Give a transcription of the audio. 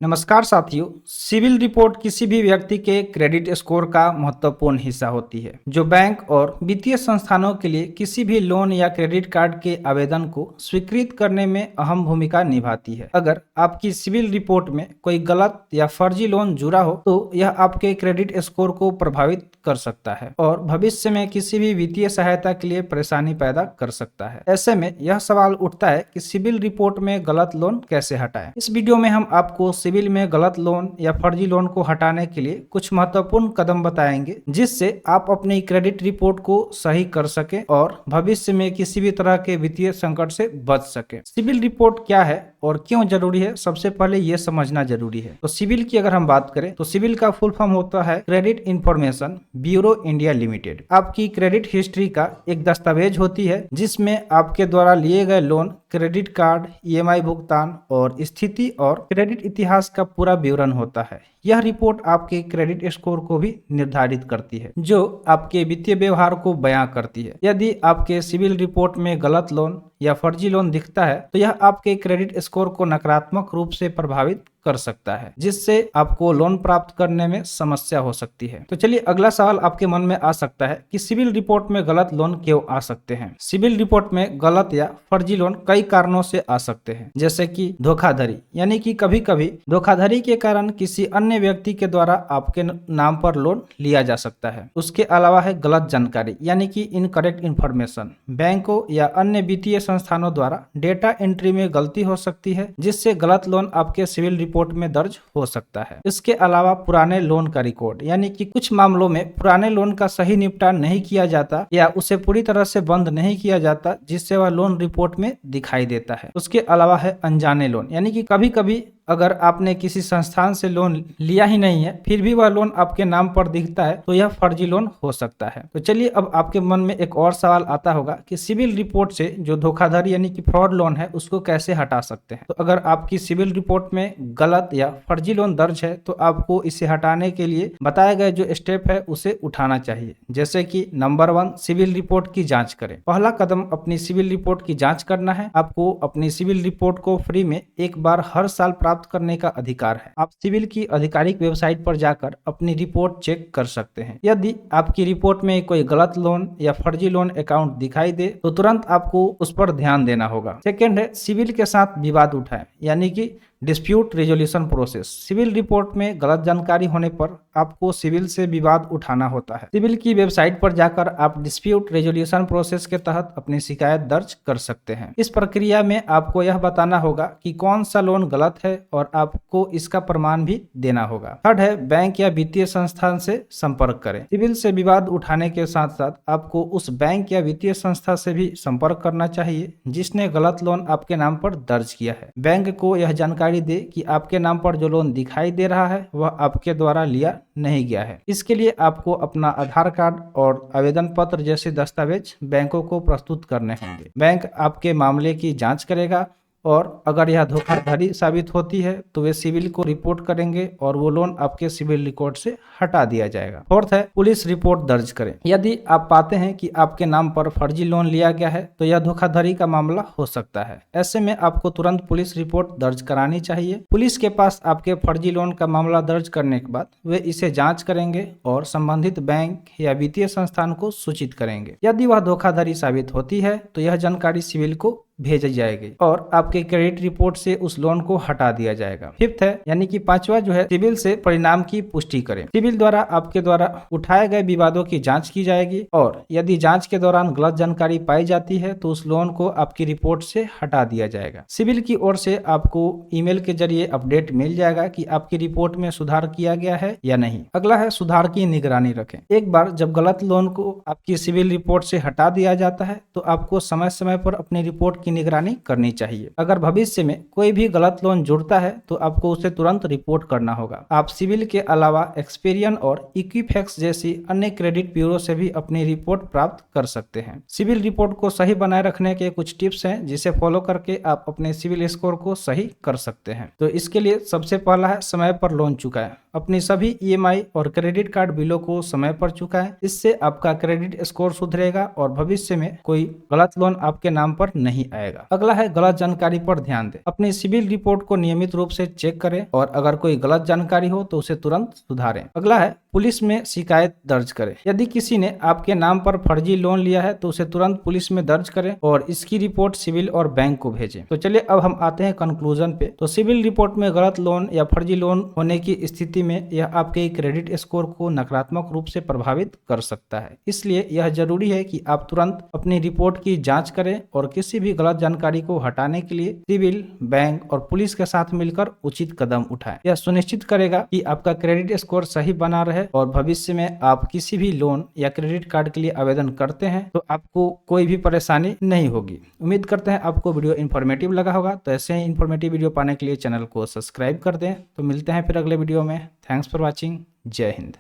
नमस्कार साथियों। Civil report किसी भी व्यक्ति के क्रेडिट स्कोर का महत्वपूर्ण हिस्सा होती है, जो बैंक और वित्तीय संस्थानों के लिए किसी भी लोन या क्रेडिट कार्ड के आवेदन को स्वीकृत करने में अहम भूमिका निभाती है। अगर आपकी सिविल रिपोर्ट में कोई गलत या फर्जी लोन जुड़ा हो तो यह आपके क्रेडिट स्कोर को प्रभावित कर सकता है और भविष्य में किसी भी वित्तीय सहायता के लिए परेशानी पैदा कर सकता है। ऐसे में यह सवाल उठता है कि सिविल रिपोर्ट में गलत लोन कैसे हटाएं। इस वीडियो में हम आपको सिविल में गलत लोन या फर्जी लोन को हटाने के लिए कुछ महत्वपूर्ण कदम बताएंगे, जिससे आप अपनी क्रेडिट रिपोर्ट को सही कर सकें और भविष्य में किसी भी तरह के वित्तीय संकट से बच सकें। सिविल रिपोर्ट क्या है और क्यों जरूरी है, सबसे पहले ये समझना जरूरी है। तो सिविल की अगर हम बात करें तो सिविल का फुल फॉर्म होता है credit information bureau India limited. आपकी क्रेडिट हिस्ट्री का एक दस्तावेज होती है जिसमें आपके द्वारा लिए गए लोन, क्रेडिट कार्ड, ईएमआई भुगतान और स्थिति और क्रेडिट इतिहास का पूरा विवरण होता है। यह रिपोर्ट आपके क्रेडिट स्कोर को भी निर्धारित करती है, जो आपके वित्तीय व्यवहार को बयां करती है। यदि आपके सिविल रिपोर्ट में गलत लोन या फर्जी लोन दिखता है तो यह आपके क्रेडिट स्कोर को नकारात्मक रूप से प्रभावित कर सकता है, जिससे आपको लोन प्राप्त करने में समस्या हो सकती है। तो चलिए, अगला सवाल आपके मन में आ सकता है कि सिविल रिपोर्ट में गलत लोन क्यों आ सकते हैं। सिविल रिपोर्ट में गलत या फर्जी लोन कई कारणों से आ सकते हैं, जैसे कि धोखाधड़ी, यानी कि कभी कभी धोखाधड़ी के कारण किसी अन्य व्यक्ति के द्वारा आपके नाम पर लोन लिया जा सकता है। उसके अलावा है गलत जानकारी, यानी कि इनकरेक्ट इन्फॉर्मेशन। बैंकों या अन्य वित्तीय संस्थानों द्वारा डेटा एंट्री में गलती हो सकती है, जिससे गलत लोन आपके सिविल रिपोर्ट में दर्ज हो सकता है। इसके अलावा पुराने लोन का रिकॉर्ड, यानी कि कुछ मामलों में पुराने लोन का सही निपटान नहीं किया जाता या उसे पूरी तरह से बंद नहीं किया जाता, जिससे वह लोन रिपोर्ट में दिखाई देता है। उसके अलावा है अनजाने लोन, यानी कि कभी कभी अगर आपने किसी संस्थान से लोन लिया ही नहीं है फिर भी वह लोन आपके नाम पर दिखता है, तो यह फर्जी लोन हो सकता है। तो चलिए, अब आपके मन में एक और सवाल आता होगा कि सिविल रिपोर्ट से जो धोखाधड़ी यानी कि फ्रॉड लोन है उसको कैसे हटा सकते हैं। तो अगर आपकी सिविल रिपोर्ट में गलत या फर्जी लोन दर्ज है तो आपको इसे हटाने के लिए बताए गए जो स्टेप है उसे उठाना चाहिए। जैसे कि नंबर 1, सिविल रिपोर्ट की जांच करें। पहला कदम अपनी सिविल रिपोर्ट की जांच करना है। आपको अपनी सिविल रिपोर्ट को फ्री में एक बार हर साल प्राप्त करने का अधिकार है। आप सिविल की आधिकारिक वेबसाइट पर जाकर अपनी रिपोर्ट चेक कर सकते हैं। यदि आपकी रिपोर्ट में कोई गलत लोन या फर्जी लोन अकाउंट दिखाई दे तो तुरंत आपको उस पर ध्यान देना होगा। सेकेंड है, सिविल के साथ विवाद उठाएं, यानी कि dispute resolution process. Civil report में गलत जानकारी होने पर आपको सिविल से विवाद उठाना होता है। सिविल की वेबसाइट पर जाकर आप डिस्प्यूट रेजोल्यूशन प्रोसेस के तहत अपनी शिकायत दर्ज कर सकते हैं। इस प्रक्रिया में आपको यह बताना होगा कि कौन सा लोन गलत है और आपको इसका प्रमाण भी देना होगा। थर्ड है, बैंक या वित्तीय संस्थान से संपर्क करें। सिविल से विवाद उठाने के साथ साथ आपको उस बैंक या वित्तीय संस्था से भी संपर्क करना चाहिए जिसने गलत लोन आपके नाम पर दर्ज किया है। बैंक को यह जानकारी दे कि आपके नाम पर जो लोन दिखाई दे रहा है वह आपके द्वारा लिया नहीं गया है। इसके लिए आपको अपना आधार कार्ड और आवेदन पत्र जैसे दस्तावेज बैंकों को प्रस्तुत करने होंगे। बैंक आपके मामले की जांच करेगा और अगर यह धोखाधड़ी साबित होती है तो वे सिविल को रिपोर्ट करेंगे और वो लोन आपके सिविल रिकॉर्ड से हटा दिया जाएगा। फोर्थ है, पुलिस रिपोर्ट दर्ज करें। यदि आप पाते हैं कि आपके नाम पर फर्जी लोन लिया गया है तो यह धोखाधड़ी का मामला हो सकता है। ऐसे में आपको तुरंत पुलिस रिपोर्ट दर्ज करानी चाहिए। पुलिस के पास आपके फर्जी लोन का मामला दर्ज करने के बाद वे इसे जांच करेंगे और संबंधित बैंक या वित्तीय संस्थान को सूचित करेंगे। यदि वह धोखाधड़ी साबित होती है तो यह जानकारी सिविल को भेजी जाएगी और आपके क्रेडिट रिपोर्ट से उस लोन को हटा दिया जाएगा। फिफ्थ है, यानी कि पांचवा जो है, सिविल से परिणाम की पुष्टि करें। सिविल द्वारा आपके द्वारा उठाए गए विवादों की जांच की जाएगी और यदि जांच के दौरान गलत जानकारी पाई जाती है तो उस लोन को आपकी रिपोर्ट से हटा दिया जाएगा। सिविल की ओर से आपको ईमेल के जरिए अपडेट मिल जाएगा कि आपकी रिपोर्ट में सुधार किया गया है या नहीं। अगला है, सुधार की निगरानी रखें। एक बार जब गलत लोन को आपकी सिविल रिपोर्ट से हटा दिया जाता है तो आपको समय समय पर अपनी रिपोर्ट निगरानी करनी चाहिए। अगर भविष्य में कोई भी गलत लोन जुड़ता है तो आपको उसे तुरंत रिपोर्ट करना होगा। आप सिविल के अलावा एक्सपेरियन और इक्विफैक्स जैसी अन्य क्रेडिट ब्यूरो से भी अपनी रिपोर्ट प्राप्त कर सकते हैं। सिविल रिपोर्ट को सही बनाए रखने के कुछ टिप्स हैं जिसे फॉलो करके आप अपने सिविल स्कोर को सही कर सकते हैं। तो इसके लिए सबसे पहला है, समय पर लोन चुकाएं। अपनी सभी EMI और क्रेडिट कार्ड बिलों को समय पर चुकाएं। इससे आपका क्रेडिट स्कोर सुधरेगा और भविष्य में कोई गलत लोन आपके नाम पर नहीं आएगा। अगला है गलत जानकारी पर ध्यान दें। अपनी सिविल रिपोर्ट को नियमित रूप से चेक करें और अगर कोई गलत जानकारी हो तो उसे तुरंत सुधारें। अगला है पुलिस में शिकायत दर्ज करें। यदि किसी ने आपके नाम पर फर्जी लोन लिया है तो उसे तुरंत पुलिस में दर्ज करें और इसकी रिपोर्ट सिविल और बैंक को भेजें। तो चलिए अब हम आते हैं कंक्लूजन पे। तो सिविल रिपोर्ट में गलत लोन या फर्जी लोन होने की स्थिति में यह आपके क्रेडिट स्कोर को नकारात्मक रूप से प्रभावित कर सकता है। इसलिए यह जरूरी है कि आप तुरंत अपनी रिपोर्ट की जांच करें और किसी भी गलत जानकारी को हटाने के लिए सिविल, बैंक और पुलिस के साथ मिलकर उचित कदम उठाएं। यह सुनिश्चित करेगा कि आपका क्रेडिट स्कोर सही बना रहे और भविष्य में आप किसी भी लोन या क्रेडिट कार्ड के लिए आवेदन करते हैं तो आपको कोई भी परेशानी नहीं होगी। उम्मीद करते हैं आपको वीडियो इन्फॉर्मेटिव लगा होगा। तो ऐसे ही इन्फॉर्मेटिव वीडियो पाने के लिए चैनल को सब्सक्राइब कर दें। तो मिलते हैं फिर अगले वीडियो में। Thanks for watching. जय हिंद।